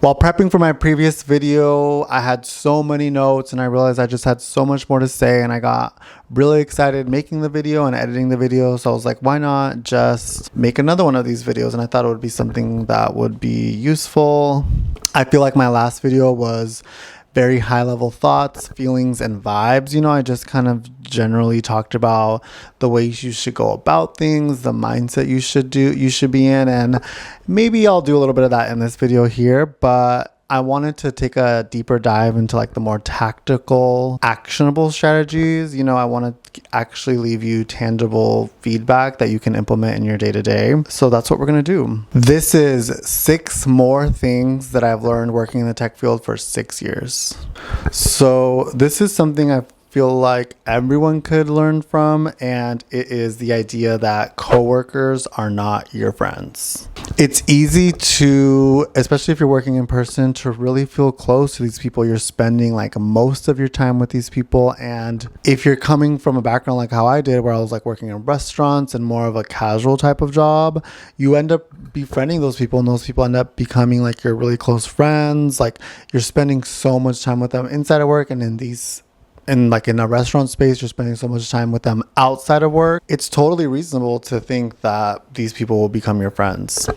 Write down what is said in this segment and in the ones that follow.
While prepping for my previous video, I had so many notes and I realized I just had so much more to say, and I got really excited making the video and editing the video. So I was like, why not just make another one of these videos? And I thought it would be something that would be useful. I feel like my last video was very high level thoughts, feelings, and vibes. You know, I just kind of generally talked about the ways you should go about things, the mindset you should be in, and maybe I'll do a little bit of that in this video here, but I wanted to take a deeper dive into like the more tactical, actionable strategies. You know, I want to actually leave you tangible feedback that you can implement in your day-to-day. So that's what we're going to do. This is 6 more things that I've learned working in the tech field for 6 years. So this is something I feel like everyone could learn from, and it is the idea that coworkers are not your friends. It's easy to, especially if you're working in person, to really feel close to these people. You're spending like most of your time with these people, and if you're coming from a background like how I did, where I was like working in restaurants and more of a casual type of job, you end up befriending those people, and those people end up becoming like your really close friends. Like, you're spending so much time with them inside of work, and in a restaurant space, you're spending so much time with them outside of work. It's totally reasonable to think that these people will become your friends.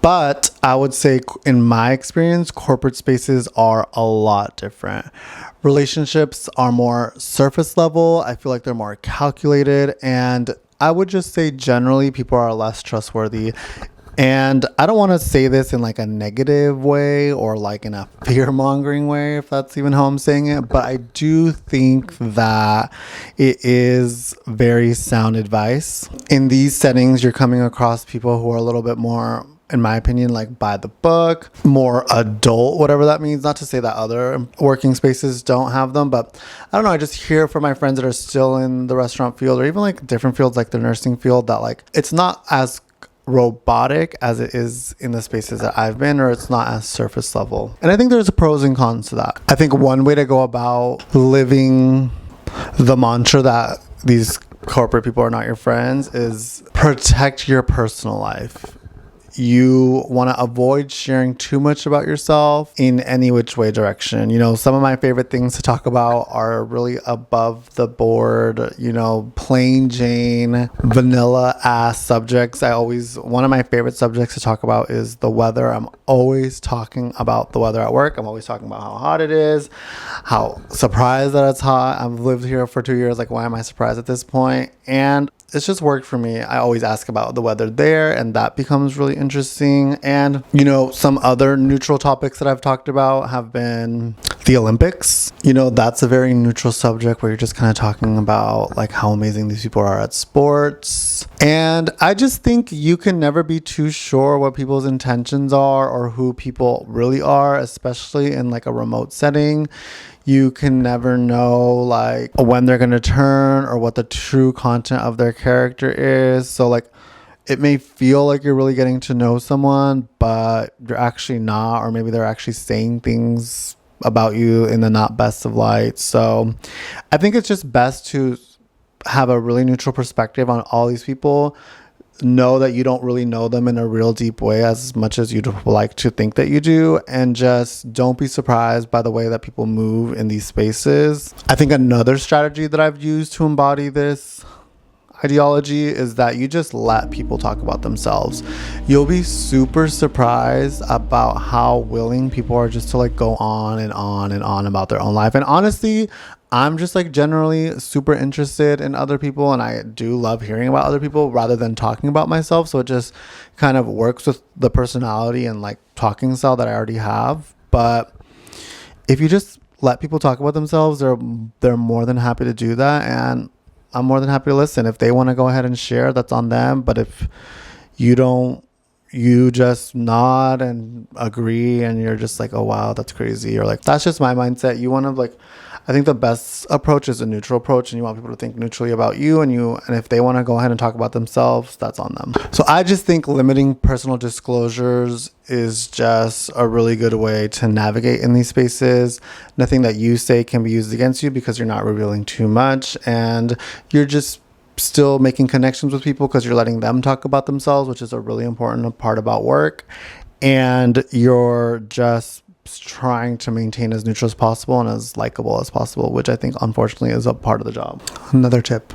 But I would say, in my experience, corporate spaces are a lot different. Relationships are more surface level. I feel like they're more calculated. And I would just say generally people are less trustworthy. And I don't want to say this in like a negative way or like in a fear-mongering way, if that's even how I'm saying it, but I do think that it is very sound advice. In these settings, you're coming across people who are a little bit more, in my opinion, like by the book, more adult, whatever that means. Not to say that other working spaces don't have them, but I don't know. I just hear from my friends that are still in the restaurant field or even like different fields like the nursing field that like it's not as robotic as it is in the spaces that I've been, or it's not as surface level. And I think there's pros and cons to that. I think one way to go about living the mantra that these corporate people are not your friends is protect your personal life. You want to avoid sharing too much about yourself in any which way direction. You know, some of my favorite things to talk about are really above the board, you know, plain Jane, vanilla ass subjects. One of my favorite subjects to talk about is the weather. I'm always talking about the weather at work. I'm always talking about how hot it is, how surprised that it's hot. I've lived here for 2 years. Like, why am I surprised at this point? And it's just worked for me. I always ask about the weather there, and that becomes really interesting. And, you know, some other neutral topics that I've talked about have been the Olympics. You know, that's a very neutral subject where you're just kind of talking about like how amazing these people are at sports. And I just think you can never be too sure what people's intentions are or who people really are, especially in like a remote setting. You can never know like when they're going to turn or what the true content of their character is. So like, it may feel like you're really getting to know someone, but you're actually not, or maybe they're actually saying things about you in the not best of light. So I think it's just best to have a really neutral perspective on all these people. Know that you don't really know them in a real deep way as much as you'd like to think that you do, and just don't be surprised by the way that people move in these spaces. I think another strategy that I've used to embody this ideology is that you just let people talk about themselves. You'll be super surprised about how willing people are just to like go on and on and on about their own life. And honestly, I'm just like generally super interested in other people, and I do love hearing about other people rather than talking about myself. So it just kind of works with the personality and like talking style that I already have. But if you just let people talk about themselves, they're more than happy to do that, and I'm more than happy to listen. If they want to go ahead and share, that's on them. But if you don't, you just nod and agree, and you're just like, oh wow, that's crazy, or like, that's just my mindset. You want to like, I think the best approach is a neutral approach, and you want people to think neutrally about you, and if they want to go ahead and talk about themselves, that's on them. So I just think limiting personal disclosures is just a really good way to navigate in these spaces. Nothing that you say can be used against you because you're not revealing too much, and you're just still making connections with people because you're letting them talk about themselves, which is a really important part about work. And you're just trying to maintain as neutral as possible and as likable as possible, which I think unfortunately is a part of the job. Another tip: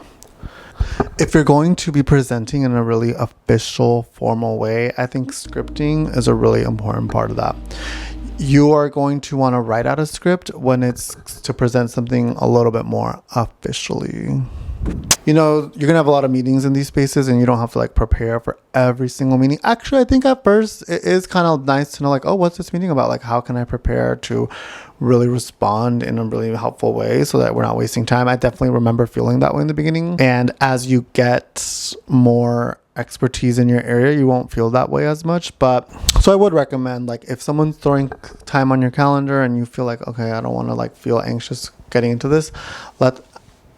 if you're going to be presenting in a really official, formal way, I think scripting is a really important part of that. You are going to want to write out a script when it's to present something a little bit more officially. You know, you're gonna have a lot of meetings in these spaces and you don't have to like prepare for every single meeting. Actually, I think at first it is kind of nice to know like, oh, what's this meeting about? Like, how can I prepare to really respond in a really helpful way so that we're not wasting time? I definitely remember feeling that way in the beginning. And as you get more expertise in your area, you won't feel that way as much. But so I would recommend, like, if someone's throwing time on your calendar and you feel like, okay, I don't want to like feel anxious getting into this,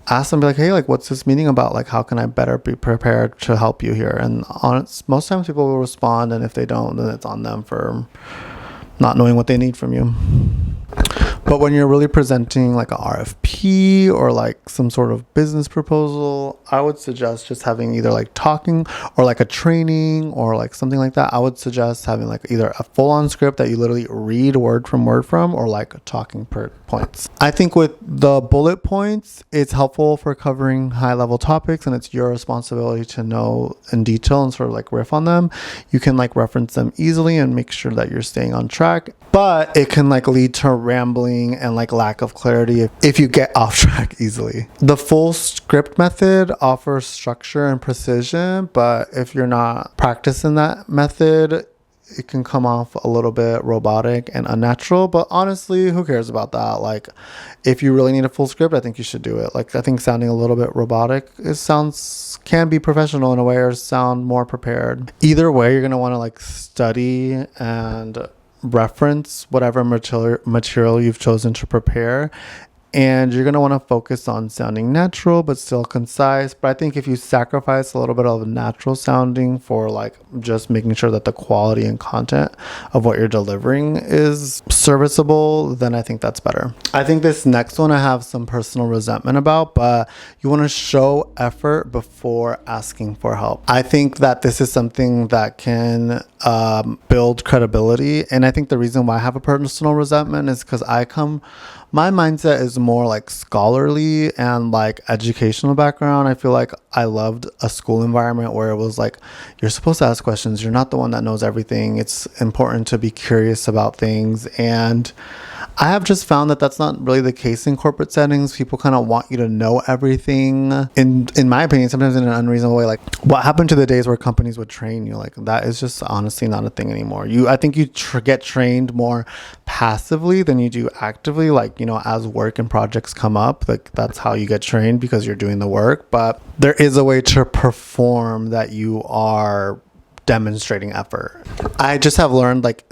ask them, be like, hey, like, what's this meeting about? Like, how can I better be prepared to help you here? And most times people will respond, and if they don't, then it's on them for not knowing what they need from you. But when you're really presenting like a RFP or like some sort of business proposal, I would suggest just having either like talking or like a training or like something like that. I would suggest having like either a full-on script that you literally read word from, or like talking per points. I think with the bullet points, it's helpful for covering high-level topics, and it's your responsibility to know in detail and sort of like riff on them. You can like reference them easily and make sure that you're staying on track, but it can like lead to rambling and like lack of clarity if you get off track easily. The full script method offers structure and precision, but if you're not practicing that method, it can come off a little bit robotic and unnatural. But honestly, who cares about that? Like, if you really need a full script, I think you should do it. Like, I think sounding a little bit robotic, can be professional in a way, or sound more prepared. Either way, you're gonna want to like study and reference whatever material you've chosen to prepare, and you're going to want to focus on sounding natural but still concise. But I think if you sacrifice a little bit of natural sounding for like just making sure that the quality and content of what you're delivering is serviceable, then I think that's better. I think this next one I have some personal resentment about, but you want to show effort before asking for help. I think that this is something that can build credibility, and I think the reason why I have a personal resentment is because my mindset is more like scholarly and like educational background. I feel like I loved a school environment where it was like, you're supposed to ask questions. You're not the one that knows everything. It's important to be curious about things. And I have just found that that's not really the case in corporate settings. People kind of want you to know everything. In my opinion, sometimes in an unreasonable way. Like, what happened to the days where companies would train you? Like, that is just honestly not a thing anymore. I think you get trained more passively than you do actively. Like, you know, as work and projects come up, like that's how you get trained, because you're doing the work. But there is a way to perform that you are demonstrating effort. I just have learned like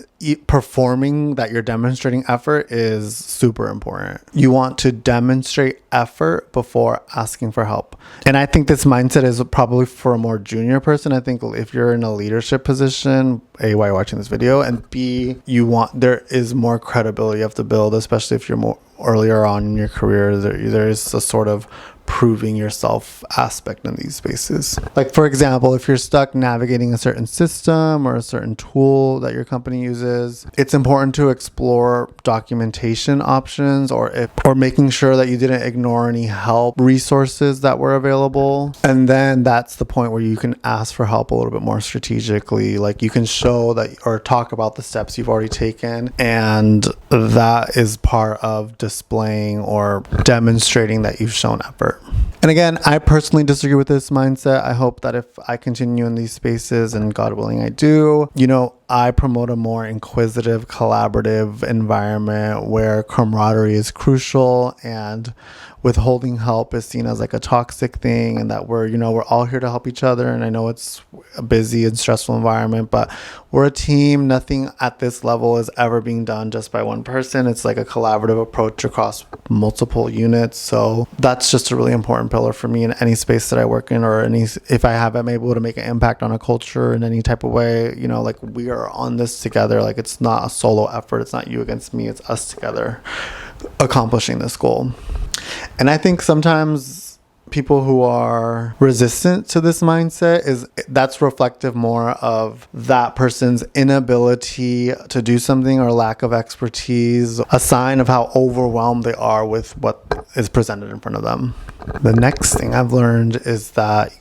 performing that you're demonstrating effort is super important. You want to demonstrate effort before asking for help. And I think this mindset is probably for a more junior person. I think if you're in a leadership position, A, why you're watching this video, and B, there is more credibility you have to build, especially if you're more earlier on in your career. There is a sort of proving yourself aspect in these spaces. Like, for example, if you're stuck navigating a certain system or a certain tool that your company uses, it's important to explore documentation options or making sure that you didn't ignore any help resources that were available. And then that's the point where you can ask for help a little bit more strategically. Like, you can show that or talk about the steps you've already taken, and that is part of displaying or demonstrating that you've shown effort. And again, I personally disagree with this mindset. I hope that if I continue in these spaces, and God willing I do, you know, I promote a more inquisitive, collaborative environment where camaraderie is crucial and withholding help is seen as like a toxic thing, and that we're all here to help each other. And I know it's a busy and stressful environment, but we're a team. Nothing at this level is ever being done just by one person. It's like a collaborative approach across multiple units. So that's just a really important pillar for me in any space that I work in, or if I'm able to make an impact on a culture in any type of way, you know, like we are on this together. Like, it's not a solo effort. It's not you against me. It's us together accomplishing this goal. And I think sometimes people who are resistant to this mindset is that's reflective more of that person's inability to do something or lack of expertise, a sign of how overwhelmed they are with what is presented in front of them. The next thing I've learned is that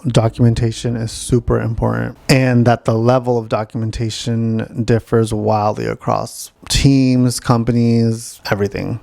documentation is super important, and that the level of documentation differs wildly across teams, companies, everything.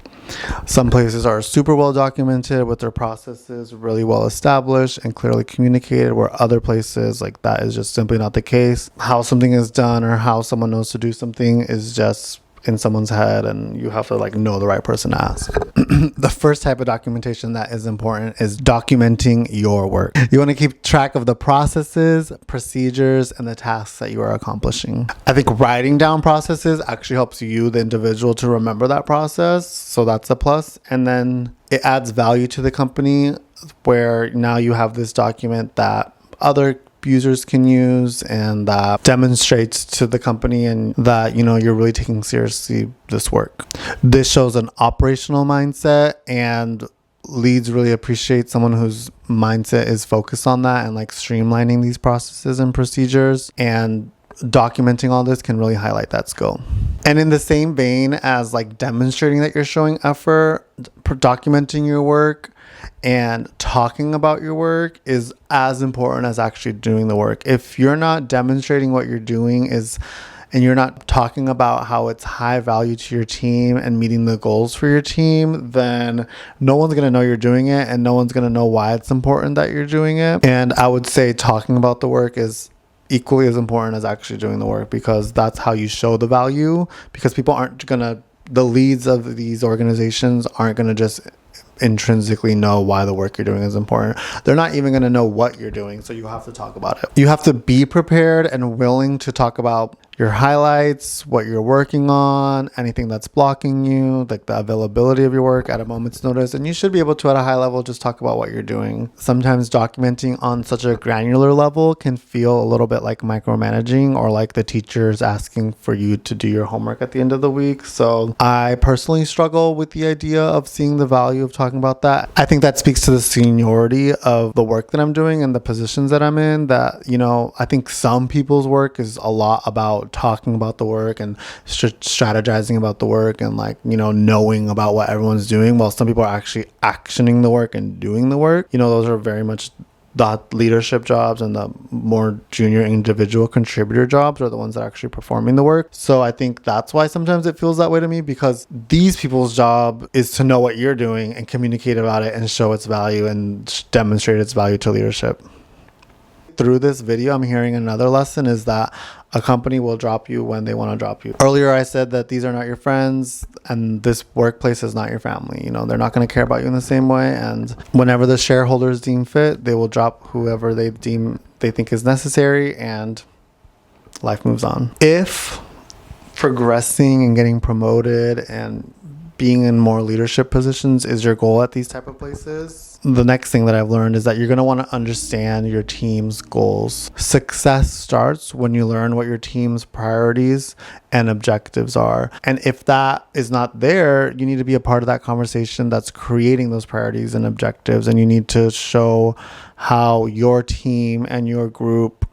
Some places are super well documented with their processes really well established and clearly communicated, where other places like that is just simply not the case. How something is done or how someone knows to do something is just in someone's head, and you have to like know the right person to ask. The first type of documentation that is important is documenting your work. You want to keep track of the processes, procedures, and the tasks that you are accomplishing. I think writing down processes actually helps you, the individual, to remember that process. So that's a plus. And then it adds value to the company, where now you have this document that other users can use, and that demonstrates to the company and that you're really taking seriously this work. This shows an operational mindset, and leads really appreciate someone whose mindset is focused on that and like streamlining these processes and procedures, and documenting all this can really highlight that skill. And in the same vein as like demonstrating that you're showing effort, documenting your work and talking about your work is as important as actually doing the work. If you're not demonstrating what you're doing and you're not talking about how it's high value to your team and meeting the goals for your team, then no one's going to know you're doing it, and no one's going to know why it's important that you're doing it. And I would say talking about the work is equally as important as actually doing the work, because that's how you show the value, because the leads of these organizations aren't going to just intrinsically know why the work you're doing is important. They're not even going to know what you're doing, so you have to talk about it. You have to be prepared and willing to talk about your highlights, what you're working on, anything that's blocking you, like the availability of your work at a moment's notice. And you should be able to, at a high level, just talk about what you're doing. Sometimes documenting on such a granular level can feel a little bit like micromanaging, or like the teacher's asking for you to do your homework at the end of the week. So I personally struggle with the idea of seeing the value of talking about that. I think that speaks to the seniority of the work that I'm doing and the positions that I'm in, that, I think some people's work is a lot about talking about the work and strategizing about the work and knowing about what everyone's doing, while some people are actually actioning the work and doing the work. Those are very much the leadership jobs, and the more junior individual contributor jobs are the ones that are actually performing the work. So I think that's why sometimes it feels that way to me, because these people's job is to know what you're doing and communicate about it and show its value and demonstrate its value to leadership. Through this video, I'm hearing another lesson is that a company will drop you when they want to drop you. Earlier, I said that these are not your friends, and this workplace is not your family. They're not going to care about you in the same way. And whenever the shareholders deem fit, they will drop whoever they think is necessary, and life moves on. If progressing and getting promoted and being in more leadership positions is your goal at these type of places, the next thing that I've learned is that you're going to want to understand your team's goals. Success starts when you learn what your team's priorities and objectives are. And if that is not there, you need to be a part of that conversation that's creating those priorities and objectives. And you need to show how your team and your group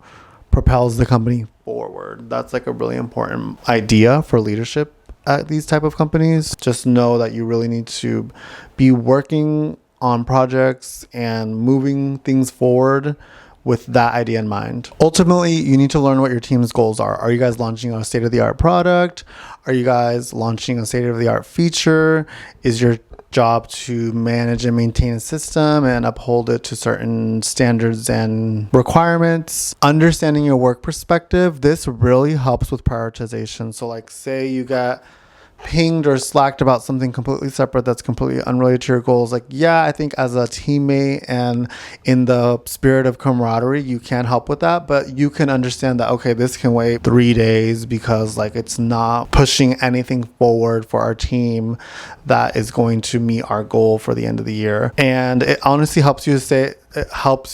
propels the company forward. That's like a really important idea for leadership at these type of companies. Just know that you really need to be working on projects and moving things forward with that idea in mind. Ultimately, you need to learn what your team's goals are. Are you guys launching a state-of-the-art product? Are you guys launching a state-of-the-art feature? Is your job to manage and maintain a system and uphold it to certain standards and requirements? Understanding your work perspective, this really helps with prioritization. So like, say you got pinged or slacked about something completely separate that's completely unrelated to your goals. Like, yeah, I think as a teammate and in the spirit of camaraderie, you can help with that, but you can understand that, okay, this can wait 3 days because like it's not pushing anything forward for our team that is going to meet our goal for the end of the year. And it honestly helps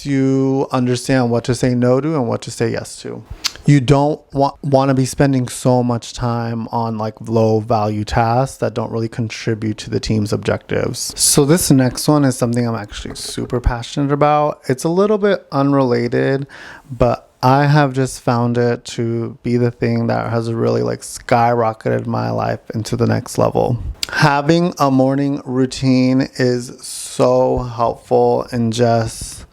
you understand what to say no to and what to say yes to. You don't want to be spending so much time on like low value tasks that don't really contribute to the team's objectives. So this next one is something I'm actually super passionate about. It's a little bit unrelated, but I have just found it to be the thing that has really like skyrocketed my life into the next level. Having a morning routine is so helpful in just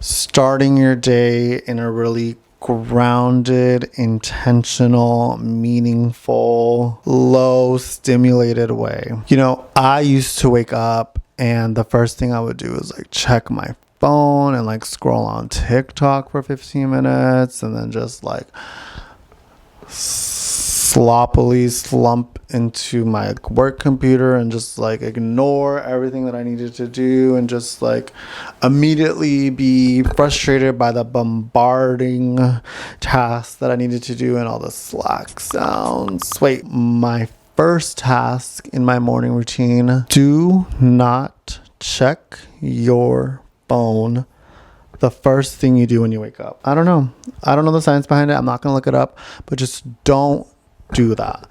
starting your day in a really grounded, intentional, meaningful, low stimulated way. You know, I used to wake up and the first thing I would do is like check my phone and like scroll on TikTok for 15 minutes and then just like sloppily slump into my work computer and just like ignore everything that I needed to do and just like immediately be frustrated by the bombarding tasks that I needed to do and all the Slack sounds. Wait, my first task in my morning routine: do not check your phone the first thing you do when you wake up. I don't know the science behind it. I'm not gonna look it up, but just don't do that.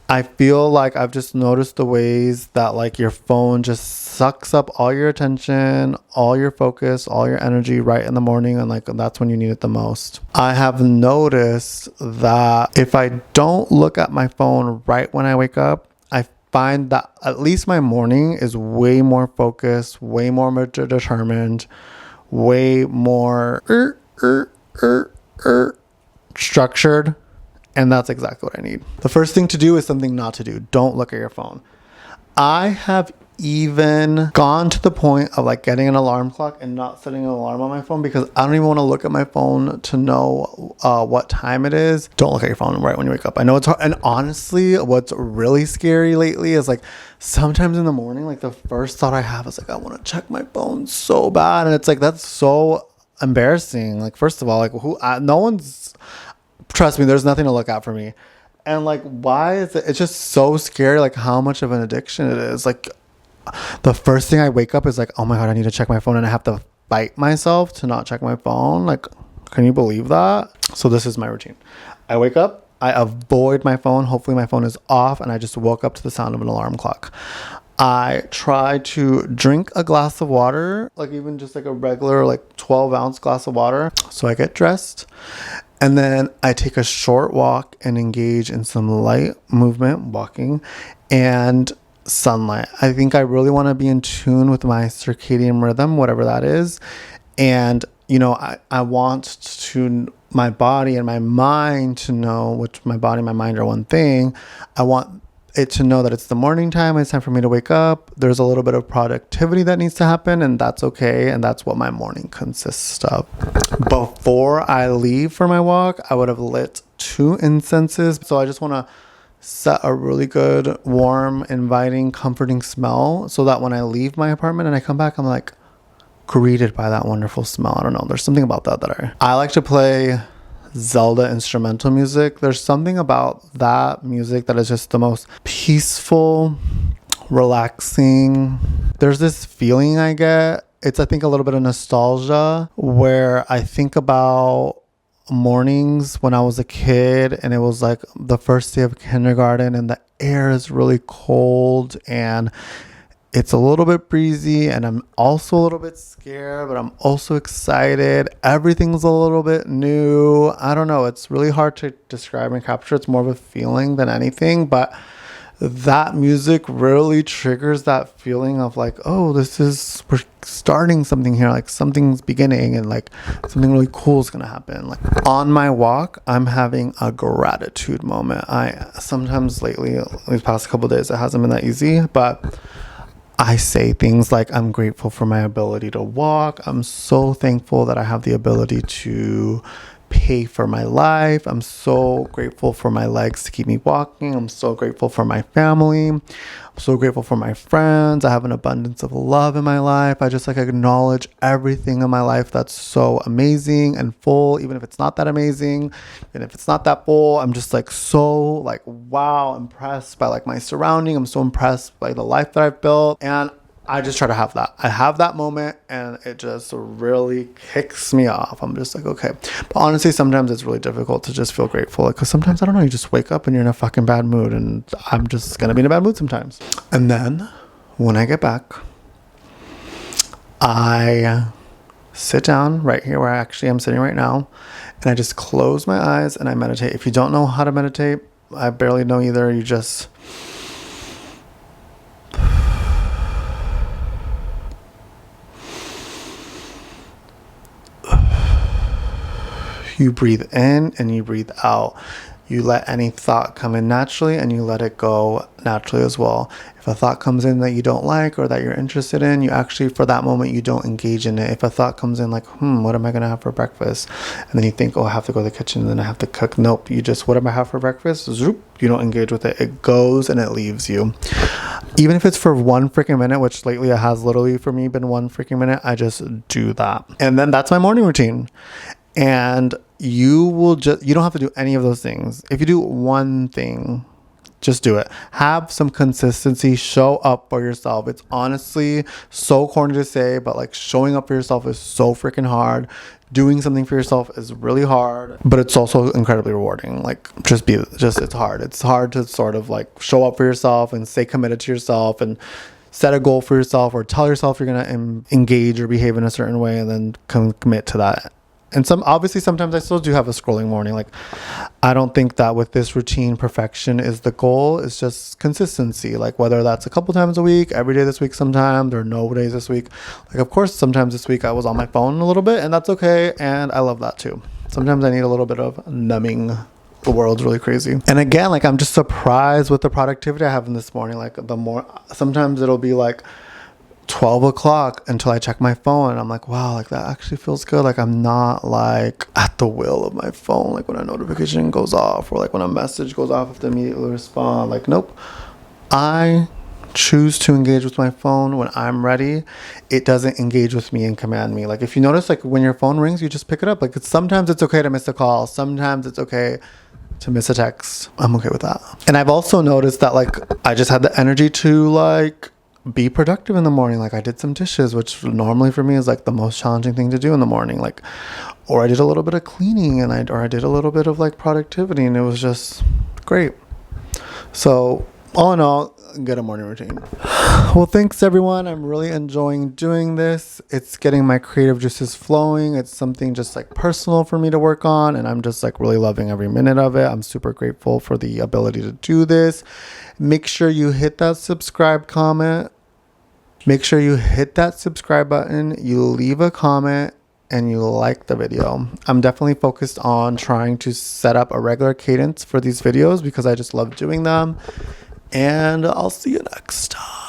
I feel like I've just noticed the ways that like your phone just sucks up all your attention, all your focus, all your energy right in the morning, and like that's when you need it the most. I have noticed that if I don't look at my phone right when I wake up, I find that at least my morning is way more focused, way more determined, way more structured. And that's exactly what I need. The first thing to do is something not to do. Don't look at your phone. I have even gone to the point of like getting an alarm clock and not setting an alarm on my phone because I don't even want to look at my phone to know what time it is. Don't look at your phone right when you wake up. I know it's hard. And honestly, what's really scary lately is like sometimes in the morning, like the first thought I have is like, I want to check my phone so bad. And it's like, that's so embarrassing. Like, first of all, like no one's, trust me, there's nothing to look at for me. And like, why is it? It's just so scary, like how much of an addiction it is. Like the first thing I wake up is like, oh my God, I need to check my phone. And I have to fight myself to not check my phone. Like, can you believe that? So this is my routine. I wake up, I avoid my phone. Hopefully my phone is off. And I just woke up to the sound of an alarm clock. I try to drink a glass of water, like even just like a regular, like 12-ounce glass of water. So I get dressed. And then I take a short walk and engage in some light movement, walking, and sunlight. I think I really want to be in tune with my circadian rhythm, whatever that is. And, you know, I want to my body and my mind to know, which my body and my mind are one thing. I want it to know that it's the morning time. It's time for me to wake up. There's a little bit of productivity that needs to happen, and that's okay. And that's what my morning consists of. Before I leave for my walk, I would have lit 2 incenses. So I just want to set a really good, warm, inviting, comforting smell so that when I leave my apartment and I come back, I'm like greeted by that wonderful smell. I don't know. There's something about that I like to play Zelda instrumental music. There's something about that music that is just the most peaceful, relaxing. There's this feeling I get. It's, I think, a little bit of nostalgia where I think about mornings when I was a kid and it was like the first day of kindergarten and the air is really cold and it's a little bit breezy and I'm also a little bit scared, but I'm also excited. Everything's a little bit new. I don't know. It's really hard to describe and capture. It's more of a feeling than anything, but that music really triggers that feeling of like, oh, we're starting something here. Like something's beginning and like something really cool is going to happen. Like on my walk, I'm having a gratitude moment. I sometimes lately, these past couple of days, it hasn't been that easy, but I say things like, I'm grateful for my ability to walk. I'm so thankful that I have the ability to pay for my life. I'm so grateful for my legs to keep me walking. I'm so grateful for my family. I'm so grateful for my friends. I have an abundance of love in my life. I just like acknowledge everything in my life that's so amazing and full, even if it's not that amazing. And if it's not that full, I'm just like so like, wow, impressed by like my surrounding. I'm so impressed by the life that I've built. And I just try to have that. I have that moment and it just really kicks me off. I'm just like, okay. But honestly, sometimes it's really difficult to just feel grateful. Because sometimes, I don't know, you just wake up and you're in a fucking bad mood. And I'm just going to be in a bad mood sometimes. And then when I get back, I sit down right here where I actually am sitting right now. And I just close my eyes and I meditate. If you don't know how to meditate, I barely know either. You just... you breathe in and you breathe out. You let any thought come in naturally and you let it go naturally as well. If a thought comes in that you don't like or that you're interested in, you actually, for that moment, you don't engage in it. If a thought comes in like, what am I going to have for breakfast? And then you think, oh, I have to go to the kitchen and then I have to cook. Nope. You just, what am I have for breakfast? Zoop. You don't engage with it. It goes and it leaves you. Even if it's for 1 freaking minute, which lately it has literally for me been 1 freaking minute, I just do that. And then that's my morning routine. And you don't have to do any of those things. If you do one thing, just do it. Have some consistency. Show up for yourself. It's honestly so corny to say, but like showing up for yourself is so freaking hard. Doing something for yourself is really hard, but it's also incredibly rewarding. Like it's hard. It's hard to sort of like show up for yourself and stay committed to yourself and set a goal for yourself or tell yourself you're going to engage or behave in a certain way and then commit to that. And sometimes I still do have a scrolling morning. Like, I don't think that with this routine, perfection is the goal. It's just consistency. Like, whether that's a couple times a week, every day this week sometimes, or no days this week. Like, of course, sometimes this week I was on my phone a little bit, and that's okay. And I love that too. Sometimes I need a little bit of numbing. The world's really crazy. And again, like, I'm just surprised with the productivity I have in this morning. Like, sometimes it'll be like 12 o'clock until I check my phone and I'm like, wow, like that actually feels good. Like I'm not like at the will of my phone, like when a notification goes off or like when a message goes off, I have to immediately respond. Like, nope. I choose to engage with my phone when I'm ready. It doesn't engage with me and command me. Like if you notice, like when your phone rings, you just pick it up. Like sometimes it's okay to miss a call. Sometimes it's okay to miss a text. I'm okay with that. And I've also noticed that like I just had the energy to like be productive in the morning. Like I did some dishes, which normally for me is like the most challenging thing to do in the morning. Like, or I did a little bit of cleaning and I did a little bit of like productivity and it was just great. So all in all, get a morning routine. Well, thanks everyone. I'm really enjoying doing this. It's getting my creative juices flowing. It's something just like personal for me to work on and I'm just like really loving every minute of it. I'm super grateful for the ability to do this. Make sure you hit that subscribe comment. Make sure you hit that subscribe button. You leave a comment and you like the video. I'm definitely focused on trying to set up a regular cadence for these videos because I just love doing them. And I'll see you next time.